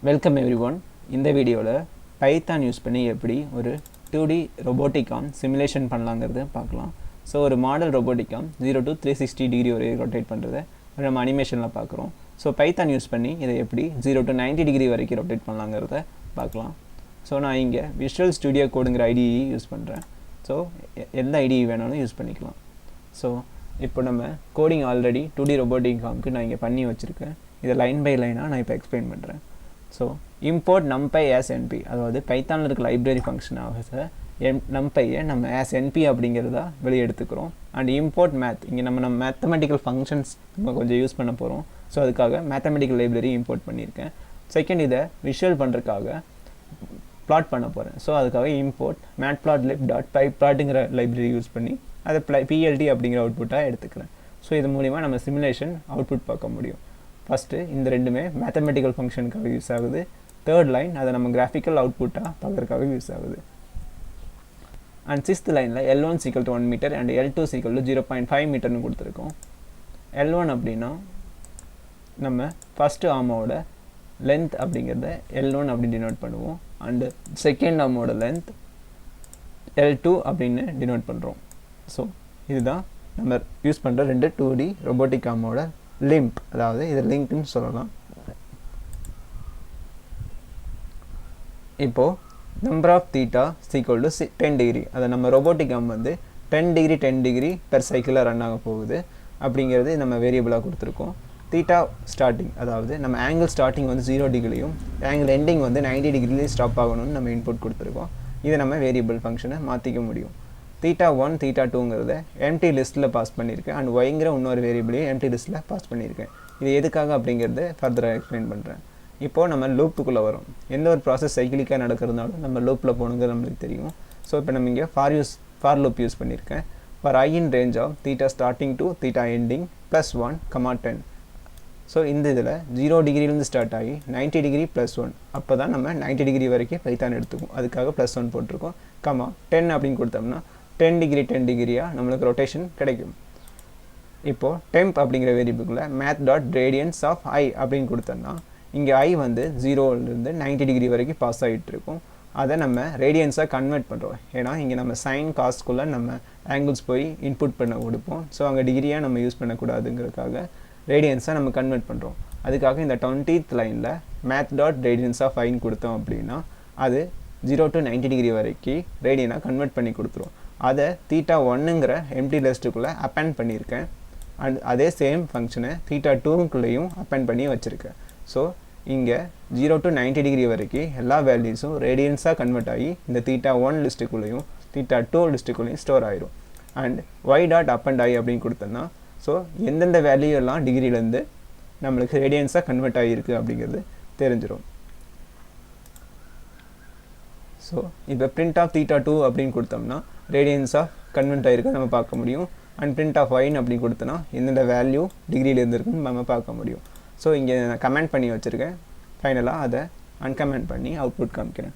Welcome everyone. இந்த வீடியோவில் Python use பண்ணி எப்படி ஒரு 2D robotic arm சிமுலேஷன் பண்ணலாங்கிறது பார்க்கலாம். ஸோ ஒரு model robotic arm 0 to 360 degree வரை ரொட்டேட் பண்ணுறதை நம்ம அனிமேஷனில் பார்க்குறோம். ஸோ பைத்தான் யூஸ் பண்ணி இதை எப்படி 0 to 90 டிகிரி வரைக்கும் ரொட்டேட் பண்ணலாங்கிறத பார்க்கலாம். ஸோ நான் இங்கே விஷுவல் ஸ்டுடியோ கோடுங்கிற ஐடிஇ யூஸ் பண்ணுறேன். ஸோ எந்த ஐடிஇ வேணாலும் யூஸ் பண்ணிக்கலாம். ஸோ இப்போ நம்ம கோடிங் ஆல்ரெடி 2D robotic armக்கு நான் இங்கே பண்ணி வச்சுருக்கேன். இதை லைன் பை லைனாக நான் இப்போ எக்ஸ்பிளைன் பண்ணுறேன். So import numpy as np, அதாவது பைத்தானில் இருக்க லைப்ரரி ஃபங்க்ஷன் ஆக numpyயை நம்ம as np அப்படிங்கிறதா வெளியே எடுத்துக்கிறோம். அண்ட் இம்போர்ட் மேத், இங்கே நம்ம மேத்தமெட்டிக்கல் ஃபங்க்ஷன்ஸ் நம்ம கொஞ்சம் யூஸ் பண்ண போகிறோம். ஸோ அதுக்காக மேத்தமெட்டிக்கல் லைப்ரரி இம்போர்ட் பண்ணியிருக்கேன். செகண்ட், இதை விஷுவல் பண்ணுறதுக்காக ப்ளாட் பண்ண போகிறேன். ஸோ அதுக்காக இம்போர்ட் matplotlib.pyplotங்கிற லைப்ரரி யூஸ் பண்ணி அதை plt அப்படிங்கிற அவுட்புட்டாக எடுத்துக்கிறேன். ஸோ இது மூலிமா நம்ம சிமுலேஷன் அவுட்புட் பார்க்க முடியும். ஃபஸ்ட்டு இந்த ரெண்டுமே மேத்தமெட்டிக்கல் ஃபங்க்ஷனுக்காக யூஸ் ஆகுது. தேர்ட் லைன் அதை நம்ம கிராஃபிக்கல் அவுட்புட்டாக பார்க்குறதுக்காக யூஸ் ஆகுது. அண்ட் சிக்ஸ்த் லைனில் L1 = 1 மீட்டர் அண்ட் L2 = 0.5 மீட்டர்னு கொடுத்துருக்கோம். L1 அப்படின்னா நம்ம ஃபஸ்ட்டு ஆர்மோட லென்த் அப்படிங்கிறத L1 அப்படின்னு டினோட் பண்ணுவோம். அண்டு செகண்ட் ஆர்மோட லென்த் L2 அப்படின்னு டினோட் பண்ணுறோம். ஸோ இதுதான் நம்ம யூஸ் பண்ணுற ரெண்டு 2D robotic armோட லிம்ப், அதாவது இது லிங்க்னு சொல்லலாம். இப்போது நம்பர் ஆஃப் தீட்டா = 10 டிகிரி, அதை நம்ம robotic arm வந்து 10 டிகிரி பெர் சைக்கிளாக ரன் ஆக போகுது அப்படிங்கிறது நம்ம வேரியபிளாக கொடுத்துருக்கோம். தீட்டா ஸ்டார்டிங், அதாவது நம்ம ஆங்கிள் ஸ்டார்டிங் வந்து 0 டிகிரியும் ஆங்கிள் எண்டிங் வந்து 90 டிகிரிலையும் ஸ்டாப் ஆகணும்னு நம்ம இன்புட் கொடுத்துருக்கோம். இதை நம்ம வேரியபிள் ஃபங்க்ஷனை மாற்றிக்க முடியும். θ1 θ2ங்கிறத எம்டி லிஸ்ட்டில் பாஸ் பண்ணியிருக்கேன். அண்ட் ஒய்ங்கிற இன்னொரு வேரியபிளையும் எம்டி லிஸ்ட்டில் பாஸ் பண்ணியிருக்கேன். இது எதுக்காக அப்படிங்கிறது ஃபர்தராக எக்ஸ்பிளைன் பண்ணுறேன். இப்போது நம்ம லூப்புக்குள்ளே வரும். எந்த ஒரு ப்ராசஸ் சைக்கிளிக்காக நடக்கிறதுனாலும் நம்ம லூப்பில் போகணுங்கிறது நம்மளுக்கு தெரியும். ஸோ இப்போ நம்ம இங்கே ஃபார் லூப் யூஸ் பண்ணியிருக்கேன். For I in range of θ starting to θ ending +1, 10. So இந்த இதில் 0 டிகிரிலேருந்து ஸ்டார்ட் ஆகி 90 டிகிரி +1, அப்போ தான் நம்ம 90 டிகிரி வரைக்கும் பைத்தான் எடுத்துக்கும். அதுக்காக +1 போட்டிருக்கோம். 10 அப்படின்னு கொடுத்தோம்னா 10 டிகிரியாக நம்மளுக்கு ரொட்டேஷன் கிடைக்கும். இப்போது டெம்ப் அப்படிங்கிற வேரியபிளுக்குள்ள math.radians of i அப்படின்னு கொடுத்தோம்னா இங்கே i வந்து 0லேருந்து 90 டிகிரி வரைக்கும் பாஸ் ஆகிட்டு இருக்கும். அதை நம்ம ரேடியன்ஸாக கன்வெர்ட் பண்ணுறோம். ஏன்னா இங்கே நம்ம சைன் காஸ்ட்குள்ளே நம்ம ஆங்கிள்ஸ் போய் இன்புட் பண்ண கொடுப்போம். ஸோ அங்கே டிகிரியாக நம்ம யூஸ் பண்ணக்கூடாதுங்கிறதுக்காக ரேடியன்ஸாக நம்ம கன்வெர்ட் பண்ணுறோம். அதுக்காக இந்த 20th லைனில் math.radians of iன்னு கொடுத்தோம் அப்படின்னா அது 0 to 90 டிகிரி வரைக்கும் ரேடியனாக கன்வெர்ட் பண்ணி கொடுத்துரும். அதை θ1ங்கிற எம்டி லிஸ்ட்டுக்குள்ளே அப்பெண்ட் பண்ணியிருக்கேன். அண்ட் அதே சேம் ஃபங்க்ஷனை θ2க்குள்ளேயும் அப்பெண்ட் பண்ணி வச்சுருக்கேன். ஸோ இங்கே 0 to 90 டிகிரி வரைக்கும் எல்லா வேல்யூஸும் ரேடியன்ஸாக கன்வெர்ட் ஆகி இந்த θ1 லிஸ்ட்டுக்குள்ளேயும் θ2 லிஸ்ட்டுக்குள்ளேயும் ஸ்டோர் ஆயிரும். அண்ட் y.append i அப்படின்னு கொடுத்தோன்னா ஸோ எந்தெந்த வேல்யூ எல்லாம் டிகிரிலேருந்து நம்மளுக்கு ரேடியன்ஸாக கன்வெர்ட் ஆகியிருக்கு அப்படிங்கிறது தெரிஞ்சிடும். ஸோ இப்போ print of θ2 அப்படின்னு கொடுத்தோம்னா ரேடியன்ஸாக கன்வெர்ட் ஆகிருக்கு நம்ம பார்க்க முடியும். அண்ட் print of y அப்படின்னு கொடுத்தோன்னா எந்தெந்த வேல்யூ டிகிரியிலேருந்து இருக்குன்னு நம்ம பார்க்க முடியும். ஸோ இங்கே நான் கமெண்ட் பண்ணி வச்சுருக்கேன். ஃபைனலாக அதை அன்கமெண்ட் பண்ணி அவுட்புட் காமிக்கிறேன்.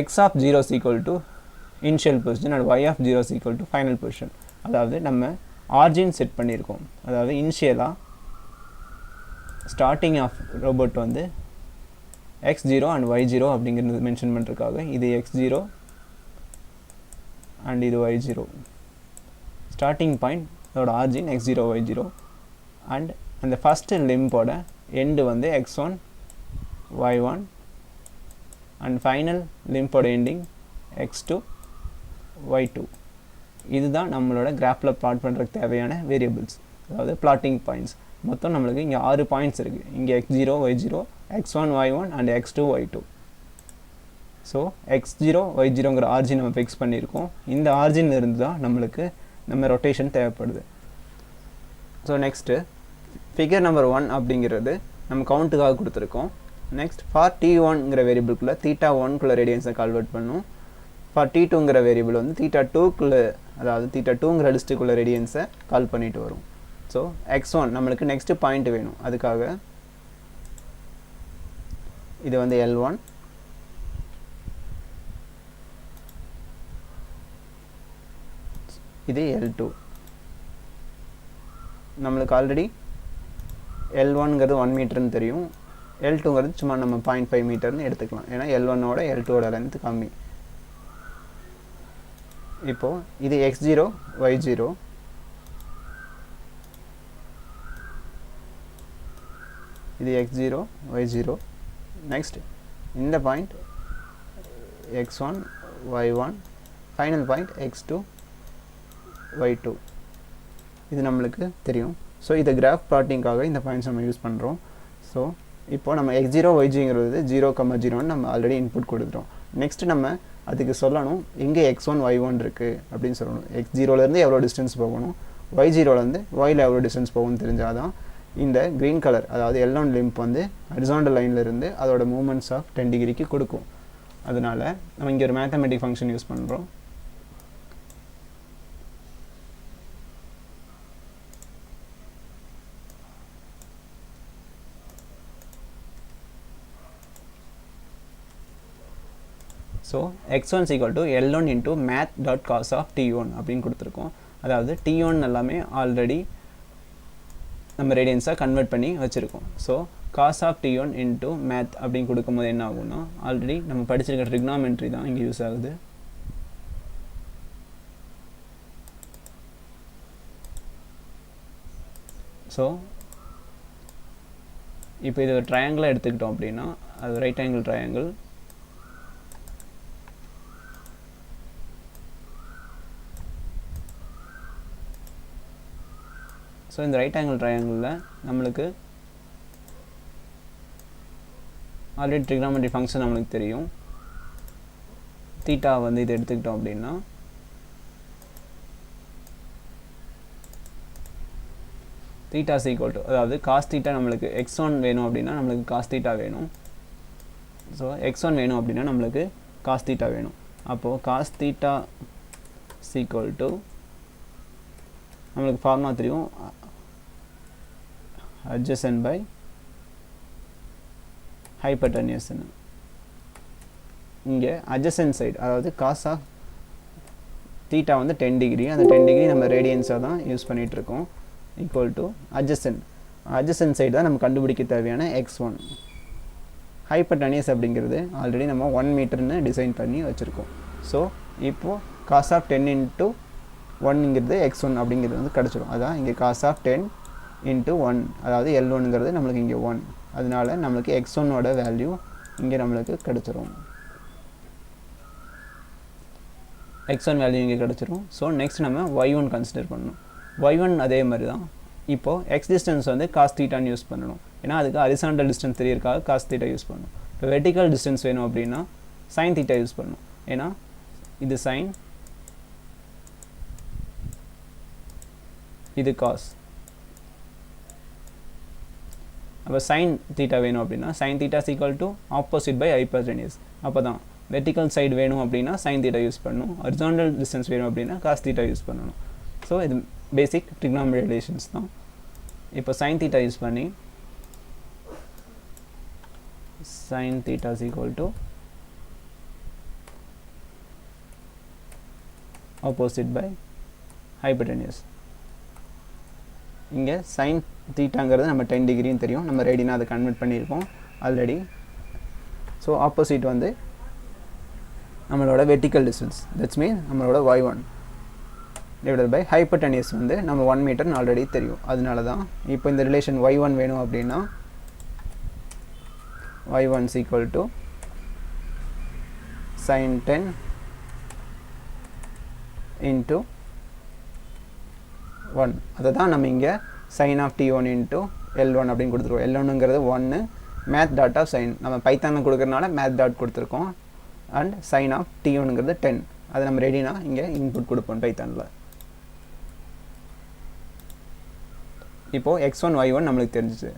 x of 0 = initial position and y of 0 = final position. அதாவது நம்ம ஆர்ஜின் செட் பண்ணியிருக்கோம். அதாவது இனிஷியலாக ஸ்டார்டிங் ஆஃப் ரோபோட் வந்து x0 அண்ட் y0 அப்படிங்கிறது மென்ஷன் பண்ணுறதுக்காக இது x0 அண்ட் இது y0. ஸ்டார்டிங் பாயிண்ட் அதோட ஆர்ஜின் x0 y0 அண்ட் அந்த ஃபஸ்ட்டு லிம்போட எண்டு வந்து x1 y1 and final லிம்போட ending x2 y2. இதுதான் நம்மளோட கிராஃபில் ப்ளாட் பண்ணுறதுக்கு தேவையான வேரியபிள்ஸ், அதாவது பிளாட்டிங் பாயிண்ட்ஸ். மொத்தம் நம்மளுக்கு இங்கே 6 பாயிண்ட்ஸ் இருக்குது. இங்கே x0 y0 x1 y1 and x2 y2. So x0 y0ங்கிற ஆர்ஜின் நம்ம ஃபிக்ஸ் பண்ணியிருக்கோம். இந்த ஆர்ஜினில் இருந்து தான் நம்மளுக்கு நம்ம ரொட்டேஷன் தேவைப்படுது. ஸோ நெக்ஸ்ட்டு ஃபிகர் நம்பர் 1 அப்படிங்கிறது நம்ம கவுண்ட்டுக்காக கொடுத்துருக்கோம். நெக்ஸ்ட் ஃபார் t1ங்கிற வேரியபிள்குள்ளே θ1க்குள்ளே ரேடியன்ஸை கன்வெர்ட் பண்ணும். ஃபார் t2ங்கிற வேரியபிள் வந்து θ2க்குள்ளே, அதாவது θ2ங்கிற லிஸ்ட்டுக்குள்ளே ரேடியன்ஸை கால் பண்ணிட்டு வரும். ஸோ x1 நம்மளுக்கு நெக்ஸ்ட்டு பாயிண்ட் வேணும். அதுக்காக இது வந்து L1, இது L2. நம்மளுக்கு ஆல்ரெடி L1ங்கிறது 1 மீட்டர்னு தெரியும், L2ங்கிறது சும்மா நம்ம 0.5 மீட்டர்னு எடுத்துக்கலாம், ஏன்னா L1ஓட L2ஓட லென்த் கம்மி. இப்போது இது x0 y0, இது x0 y0. நெக்ஸ்ட் இந்த point x1 y1, final point x2 y2. இது நம்மளுக்கு தெரியும். ஸோ இதை கிராஃப் பிளாட்டிங்காக இந்த பாயிண்ட்ஸ் நம்ம யூஸ் பண்ணுறோம். ஸோ இப்போது நம்ம x0 y0ங்கிறது 0,0ன்னு நம்ம ஆல்ரெடி இன்புட் கொடுத்துட்டோம். நெக்ஸ்ட்டு நம்ம அதுக்கு சொல்லணும் எங்கே x1 y1 இருக்குது அப்படின்னு சொல்லணும். x0லேருந்து எவ்வளோ டிஸ்டன்ஸ் போகணும், y0லேருந்து yயில் எவ்வளோ டிஸ்டன்ஸ் போகணும்னு தெரிஞ்சால் தான் இந்த க்ரீன் கலர், அதாவது L1 லிம்ப் வந்து ஹரிசாண்டல் லைன்லேருந்து அதோட மூமெண்ட்ஸ் ஆஃப் 10 டிகிரிக்கு கொடுக்கும். அதனால் நம்ம இங்கே ஒரு மேத்தமெட்டிக் ஃபங்க்ஷன் யூஸ் பண்ணுறோம். So x1 = L1 into math.cos of t1 அப்படின்னு கொடுத்துருக்கோம். அதாவது t1 எல்லாமே ஆல்ரெடி நம்ம ரேடியன்ஸாக கன்வெர்ட் பண்ணி வச்சுருக்கோம். So cos of t1 into math அப்படின்னு கொடுக்கும்போது என்ன ஆகும்னா, ஆல்ரெடி நம்ம படிச்சிருக்க ட்ரிக்னாமெட்ரி தான் இங்கே யூஸ் ஆகுது. ஸோ இப்போ இது ஒரு ட்ரையாங்கிளாக எடுத்துக்கிட்டோம் அப்படின்னா அது ரைட் ஆங்கிள் ட்ரையாங்கிள். ஸோ இந்த ரைட் ஆங்கிள் ட்ரையாங்கிளில் நம்மளுக்கு ஆல்ரெடி ட்ரிக்னாமெட்ரி ஃபங்க்ஷன் நம்மளுக்கு தெரியும். தீட்டா வந்து இது எடுத்துக்கிட்டோம் அப்படின்னா தீட்டா = அதாவது காஸ் தீட்டா நம்மளுக்கு x1 வேணும் அப்படின்னா நம்மளுக்கு காஸ் தீட்டா வேணும். ஸோ x1 வேணும் அப்படின்னா நம்மளுக்கு காஸ் தீட்டா வேணும். அப்போது காஸ் தீட்டா = நம்மளுக்கு ஃபார்முலா தெரியும், adjacent by hypotenuse. இங்கே adjacent side, அதாவது காஸ் ஆஃப் தீட்டா வந்து 10 டிகிரி, அந்த 10 டிகிரி நம்ம ரேடியன்ஸாக தான் யூஸ் பண்ணிகிட்ருக்கோம், ஈக்குவல் டு adjacent சைடு தான் நம்ம கண்டுபிடிக்க தேவையான x1. ஹைப்பர்டனியஸ் அப்படிங்கிறது ஆல்ரெடி நம்ம 1 மீட்டர்னு டிசைன் பண்ணி வச்சுருக்கோம். ஸோ இப்போது காஸ் ஆஃப் 10 into 1ங்கிறது x1 அப்படிங்கிறது வந்து கிடச்சிரும். அதான் இங்கே காஸ் ஆஃப் 10 into 1, அதாவது L1ங்கிறது நம்மளுக்கு இங்கே 1. அதனால நம்மளுக்கு x1ஓட வேல்யூ இங்கே நம்மளுக்கு கிடச்சிரும். x1 வேல்யூ இங்கே கிடச்சிரும். ஸோ நெக்ஸ்ட் நம்ம y1 கன்சிடர் பண்ணணும். y1 அதே மாதிரி தான். இப்போது x டிஸ்டன்ஸ் வந்து காஸ் தீட்டான்னு யூஸ் பண்ணணும், ஏன்னா அதுக்கு ஹரிசாண்டல் டிஸ்டன்ஸ் தெரியறதுக்காக காஸ் தீட்டா யூஸ் பண்ணணும். இப்போ வெர்டிக்கல் டிஸ்டன்ஸ் வேணும் அப்படின்னா சைன் தீட்டா யூஸ் பண்ணணும், ஏன்னா இது சைன், இது காஸ். அப்போ சைன் தீட்டா வேணும் அப்படின்னா சைன் தீட்டா = ஆப்போசிட் பை ஹைப்பர்டெனியஸ். அப்போ தான் வெர்டிக்கல் சைடு வேணும் அப்படின்னா சைன் தீட்டா யூஸ் பண்ணணும், ஹரிசாண்டல் டிஸ்டன்ஸ் வேணும் அப்படின்னா காஸ் தீட்டா யூஸ் பண்ணணும். ஸோ இது பேசிக் ட்ரிக்னாமெட்ரி ரிலேஷன்ஸ் தான். இப்போ சைன் தீட்டா யூஸ் பண்ணி சைன் தீட்டா = ஆப்போசிட் பை ஹைப்பர்டெனியஸ். இங்கே சைன் தீட்டாங்கிறது நம்ம 10 டிகிரின்னு தெரியும், நம்ம ரேடியனாக அதை கன்வெர்ட் பண்ணியிருக்கோம் ஆல்ரெடி. ஸோ ஆப்போசிட் வந்து நம்மளோட வெர்டிக்கல் டிஸ்டன்ஸ், தட்ஸ் மீன் நம்மளோட y1 டிவைடட் பை ஹைப்பர்டெனியஸ் வந்து நம்ம 1 மீட்டர்னு ஆல்ரெடி தெரியும். அதனால தான் இப்போ இந்த ரிலேஷன் y1 வேணும் அப்படின்னா y1 = sin 10 into 1. அதை தான் நம்ம இங்கே sin of t1 into L1 அப்படின்னு கொடுத்துருக்கோம். L1ங்கிறது 1, மேத் டாட் ஆஃப் சைன் நம்ம பைத்தானில் கொடுக்குறதுனால மேத் டாட் கொடுத்துருக்கோம். அண்ட் sin of t1ங்கிறது 10, அதை நம்ம ரெடினா இங்கே இன்புட் கொடுப்போம் பைத்தானில். இப்போது x1 y1 நம்மளுக்கு தெரிஞ்சிச்சு.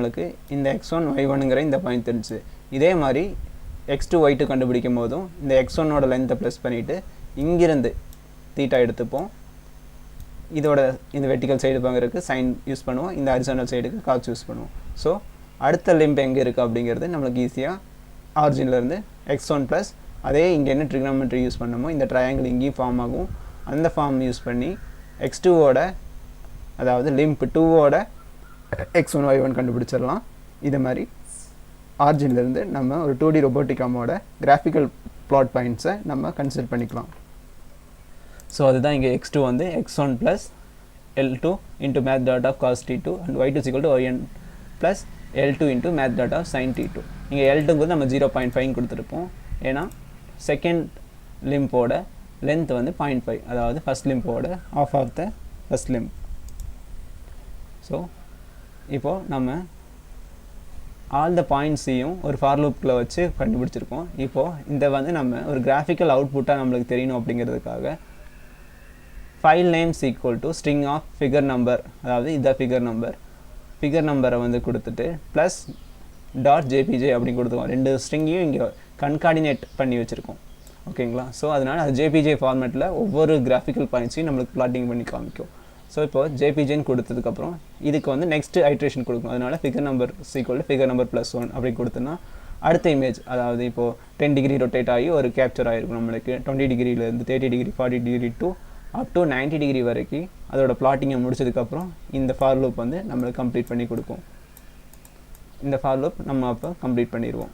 நம்மளுக்கு இந்த x1 y1ங்கிற இந்த பாயிண்ட் தெரிஞ்சு. இதே மாதிரி x2 y2 கண்டுபிடிக்கும் போதும் இந்த x1ஓட லென்த்தை ப்ளஸ் பண்ணிவிட்டு இங்கிருந்து தீட்டா எடுத்துப்போம். இதோட இந்த வெர்டிக்கல் சைடு பார்க்குறதுக்கு சைன் யூஸ் பண்ணுவோம், இந்த ஹரிசாண்டல் சைடுக்கு காஸ் யூஸ் பண்ணுவோம். ஸோ அடுத்த லிம்ப் எங்கே இருக்குது அப்படிங்கிறது நம்மளுக்கு ஈஸியாக ஆரிஜின்லேருந்து x1 ப்ளஸ் அதே இங்கே என்ன ட்ரிக்னாமெட்ரி யூஸ் பண்ணமோ இந்த ட்ரையாங்கிள் இங்கேயும் ஃபார்ம் ஆகும். அந்த ஃபார்ம் யூஸ் பண்ணி x2ஓட அதாவது லிம்ப் 2ஓட x1 y1 கண்டுபிடிச்சிடலாம். இதே மாதிரி ஆரிஜின்லேருந்து நம்ம ஒரு 2D ரொபோட்டிக்காமோட கிராஃபிக்கல் பிளாட் பாயிண்ட்ஸை நம்ம கன்சிடர் பண்ணிக்கலாம். ஸோ அதுதான் இங்கே x2 வந்து x1 plus L2 into math dot of cos T2 and y2 equal to yn plus L2 into math dot of sine T2. இங்கே L2க்கு நம்ம 0.5 கொடுத்துருப்போம், ஏன்னா செகண்ட் லிம்போட லென்த் வந்து 0.5, அதாவது ஃபஸ்ட் லிம்போட of of the first limb. So இப்போது நம்ம all the பாயிண்ட்ஸையும் ஒரு ஃபார் லூப்பில் வச்சு கண்டுபிடிச்சிருக்கோம். இப்போது இந்த வந்து நம்ம ஒரு கிராஃபிக்கல் அவுட்புட்டாக நம்மளுக்கு தெரியணும் அப்படிங்கிறதுக்காக file names equal to string of figure number, அதாவது இதை ஃபிகர் நம்பரை வந்து கொடுத்துட்டு ப்ளஸ் டாட் ஜேபிஜே அப்படின்னு கொடுத்துருக்கோம். ரெண்டு ஸ்ட்ரிங்கையும் இங்கே கன்கார்டினேட் பண்ணி வச்சுருக்கோம். ஓகேங்களா? ஸோ அதனால் அது ஜேபிஜே ஃபார்மேட்டில் ஒவ்வொரு கிராஃபிக்கல் பாயிண்ட்ஸையும் நம்மளுக்கு பிளாட்டிங் பண்ணி காமிக்கும். ஸோ இப்போது ஜேபிஜேன்னு கொடுத்ததுக்கப்புறம் இதுக்கு வந்து நெக்ஸ்ட் ஐட்ரேஷன் கொடுக்கும். அதனால் figure number equal to figure number +1 அப்படி கொடுத்தோன்னா அடுத்த இமேஜ், அதாவது இப்போது 10 டிகிரி ரொட்டேட் ஆகி ஒரு கேப்சர் ஆகிருக்கும் நம்மளுக்கு 20 டிகிரிலேருந்து 30 degree 40 degree to up to 90 degree வரைக்கும் அதோட பிளாட்டிங்கை முடிச்சதுக்கப்புறம் இந்த ஃபார் லூப் வந்து நம்மளுக்கு கம்ப்ளீட் பண்ணி கொடுக்கும். இந்த ஃபார் லூப் நம்ம அப்போ கம்ப்ளீட் பண்ணிடுவோம்.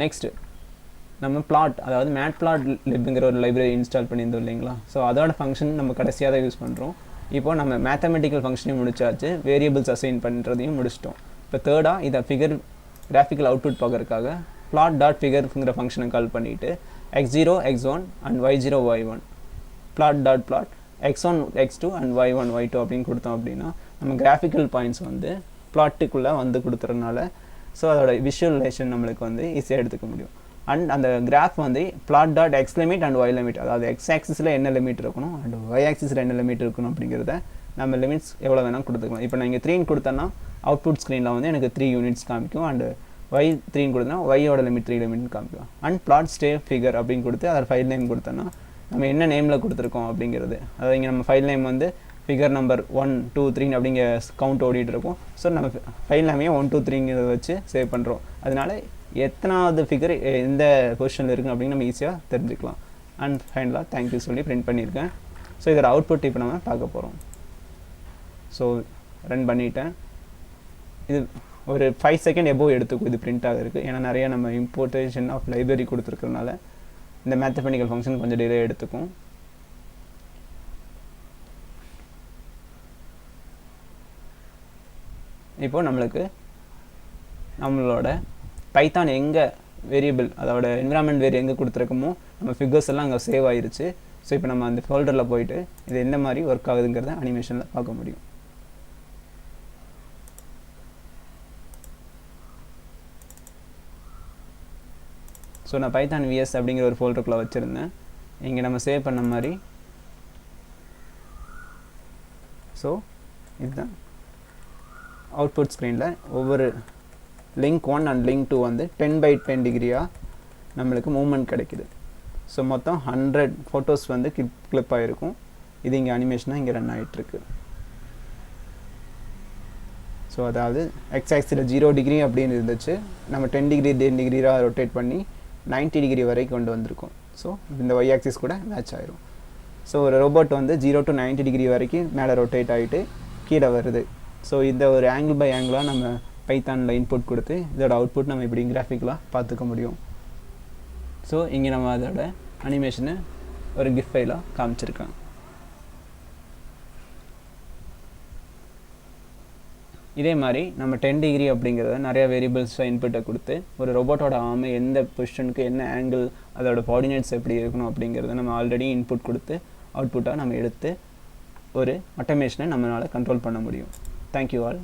நெக்ஸ்ட்டு நம்ம பிளாட், அதாவது மேட்பிளாட்லிப்ங்கிற ஒரு லைப்ரரி இன்ஸ்டால் பண்ணியிருந்தோம் இல்லைங்களா? ஸோ அதோட ஃபங்க்ஷன் நம்ம கடைசியாக தான் யூஸ் பண்ணுறோம். இப்போது நம்ம மேத்தமெட்டிக்கல் ஃபங்க்ஷனையும் முடிச்சாச்சு, வேரியபிள்ஸ் அசைன் பண்ணுறதையும் முடிச்சிட்டோம். இப்போ தேர்டாக இதை கிராஃபிக்கல் அவுட்புட் பார்க்கறதுக்காக பிளாட் டாட் ஃபிகர்ங்கிற ஃபங்க்ஷனை கால் பண்ணிவிட்டு x0 x1 and y0 y1 plot dot plot x1 x2 and y1 y2 அப்படின்னு கொடுத்தோம் அப்படின்னா நம்ம கிராஃபிக்கல் பாயிண்ட்ஸ் வந்து பிளாட்டுக்குள்ளே வந்து கொடுத்துறதுனால ஸோ அதோட விஷுவலைசேஷன் நம்மளுக்கு வந்து ஈஸியாக எடுத்துக்க முடியும். அண்ட் அந்த கிராஃப் வந்து plot dot x limit and y limit, அதாவது எக்ஸ் ஆக்சிஸில் என்ன லிமிட் இருக்கணும் அண்ட் ஒய் ஆக்சிஸில் என்ன லிமிட் இருக்கணும் அப்படிங்கிறத நம்ம லிமிட்ஸ் எவ்வளோ வேணால் கொடுத்துக்கலாம். இப்போ நான் இங்கே 3 கொடுத்தேன்னா அவுட்புட் ஸ்க்ரீனில் வந்து எனக்கு 3 யூனிட்ஸ் காமிக்கும். அண்டு ஒய் 3 கொடுத்தனா ஒய்யோட லிமிட் 3 லிமிட்னு காமிக்கும். அண்ட் பிளாட் ஸ்டே ஃபிகர் அப்படின்னு கொடுத்து அதில் ஃபைல் நேம் கொடுத்தோன்னா நம்ம என்ன நேமில் கொடுத்துருக்கோம் அப்படிங்கிறது, அதாவது இங்கே நம்ம ஃபைல் நேம் வந்து ஃபிகர் நம்பர் 1 2 3 அப்படிங்க கவுண்ட் ஓடிட்டு இருக்கும். ஸோ நம்ம ஃபைல் நேமையும் 1 2 3ங்கிறத வச்சு சேவ் பண்ணுறோம். அதனால எத்தனாவது ஃபிகர் எந்த பொசிஷனில் இருக்குது அப்படின்னு நம்ம ஈஸியாக தெரிஞ்சுக்கலாம். அண்ட் ஃபைனலாக தேங்க்யூ சொல்லி பிரிண்ட் பண்ணியிருக்கேன். ஸோ இதோட அவுட்புட் இப்போ நம்ம பார்க்க போகிறோம். ஸோ ரன் பண்ணிட்டேன். இது ஒரு 5 செகண்ட் எபோவ் எடுத்துக்கும் இது பிரிண்ட் ஆகிருக்கு. ஏன்னா நிறைய நம்ம இம்போர்ட்டேஷன் ஆஃப் லைப்ரரி கொடுத்துருக்கறனால இந்த மேத்தமெட்டிக்கல் ஃபங்க்ஷன் கொஞ்சம் டிலே எடுத்துக்கும். இப்போது நம்மளோட பைத்தான் எங்கே வேரியபிள், அதோட என்விரான்மெண்ட் வேறு எங்கே கொடுத்துருக்கோமோ நம்ம ஃபிகர்ஸ் எல்லாம் அங்கே சேவ் ஆகிருச்சு. ஸோ இப்போ நம்ம அந்த ஃபோல்டரில் போயிட்டு இது எந்த மாதிரி ஒர்க் ஆகுதுங்கிறத அனிமேஷனில் பார்க்க முடியும். ஸோ நான் பைத்தான் விஎஸ் அப்படிங்கிற ஒரு ஃபோல்டருக்குள்ளே வச்சுருந்தேன். இங்கே நம்ம சேவ் பண்ண மாதிரி. ஸோ இதுதான் அவுட்புட் ஸ்க்ரீனில் ஒவ்வொரு லிங்க் 1 அண்ட் லிங்க் 2 வந்து 10/10 டிகிரியாக நம்மளுக்கு மூவ்மெண்ட் கிடைக்குது. ஸோ மொத்தம் 100 ஃபோட்டோஸ் வந்து கிளிப் ஆகிருக்கும். இது இங்கே அனிமேஷனாக இங்கே ரன் ஆகிட்டுருக்கு. ஸோ அதாவது எக்ஸ் ஆக்சிஸில் 0 டிகிரி அப்படின்னு இருந்துச்சு, நம்ம 10 டிகிரியாக ரொட்டேட் பண்ணி 90 டிகிரி வரைக்கும் கொண்டு வந்திருக்கோம். ஸோ இந்த ஒய் ஆக்சிஸ் கூட மேட்ச் ஆயிரும். ஸோ ஒரு ரோபோட் வந்து 0 to 90 டிகிரி வரைக்கும் மேலே ரொட்டேட் ஆகிட்டு கீழே வருது. ஸோ இந்த ஒரு ஆங்கிள் பை ஆங்கிளாக நம்ம பைத்தானில் இன்புட் கொடுத்து இதோட அவுட்புட் நம்ம இப்படி கிராஃபிக்கலாக பார்த்துக்க முடியும். ஸோ இங்கே நம்ம அதோட அனிமேஷனை ஒரு கிஃப்ட் ஃபைலாக காமிச்சிருக்கேன். இதே மாதிரி நம்ம 10 டிகிரி அப்படிங்கிறத நிறைய வேரியபிள்ஸை இன்புட்டை கொடுத்து ஒரு ரோபோட்டோட ஆர்மு எந்த பொசிஷனுக்கு என்ன ஆங்கிள் அதோட கோஆர்டினேட்ஸ் எப்படி இருக்கணும் அப்படிங்கிறத நம்ம ஆல்ரெடி இன்புட் கொடுத்து அவுட்புட்டாக நம்ம எடுத்து ஒரு ஆட்டோமேஷனை நம்மளால் கண்ட்ரோல் பண்ண முடியும். Thank you all.